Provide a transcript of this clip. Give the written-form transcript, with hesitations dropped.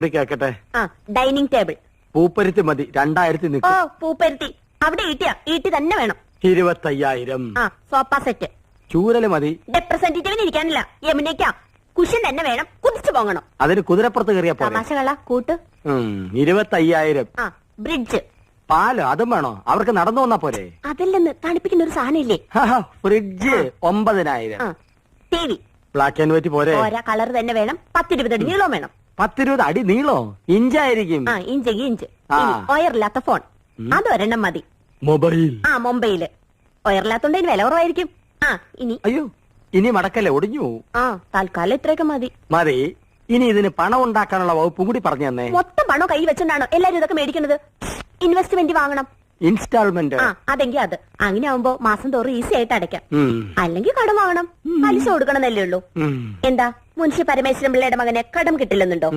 കേക്കട്ടെ. ആ dining table. പൂപ്പരുത്തി മതി. 2000 ഓ നിൽക്കും. പൂപ്പരുത്തി. അവിടെ ഈട്ടി തന്നെ വേണം. 25,000. ആ സോഫ സെറ്റ്. ചൂരല് മതി. റെപ്രസെന്റേറ്റീവിന് ഇരിക്കാനില്ല, യമുനയ്ക്കാ. കുഷൻ തന്നെ വേണം, കുതിച്ചു പോകണം. അതിന് കുതിരപ്പുറത്ത് കയറിയാ പോലെ. തമാശകള കൂട്ട്. 25,000. ആ ബ്രിഡ്ജ്. പാല് അതും വേണോ? അവർക്ക് നടന്നു വന്നാ പോരെ. അതില്ലെന്ന് തണുപ്പിക്കുന്ന ഒരു സാധനം ഇല്ലേ? ഫ്രിഡ്ജ് 9,000. ആ T V. Black and white പോരെ. ഓരോ കളർ തന്നെ വേണം. 10-20 അടി നീളം വേണം. 10-20 അടി നീളോ? ഇഞ്ചായിരിക്കും. ആ ഇഞ്ച്. ആ. ഒയറില്ലാത്ത ഫോൺ അതൊരെണ്ണം മതി. മൊബൈൽ. ആ മൊബൈല്. ഒയറില്ലാത്തോണ്ട് ഇതിന് വില കുറവായിരിക്കും. ആ ഇനി അയ്യോ ഇനി മടക്കല്ലേ, ഒടിഞ്ഞു പോവും. ആ തൽക്കാലം ഇത്രയൊക്കെ മതി. മതി. ഇനി ഇതിന് പണം ഉണ്ടാക്കാനുള്ള വകുപ്പും കൂടി പറഞ്ഞു തന്നെ. മൊത്തം പണം കൈ വെച്ചോണ്ടാണോ എല്ലാരും ഇതൊക്കെ മേടിക്കുന്നത്? ഇൻവെസ്റ്റ്മെന്റ് വാങ്ങണം. ഇൻസ്റ്റാൾമെന്റ്. ആ അതെങ്കിൽ അത്. അങ്ങനെ ആവുമ്പോ മാസം തോറും ഈസി ആയിട്ട് അടയ്ക്കാം. അല്ലെങ്കിൽ കടം വാങ്ങണം, പലിശ കൊടുക്കണമെന്നല്ലേ ഉള്ളൂ. എന്താ മുൻഷി പരമേശ്വരൻ പിള്ളയുടെ മകനെ കടം കിട്ടില്ലെന്നുണ്ടോ?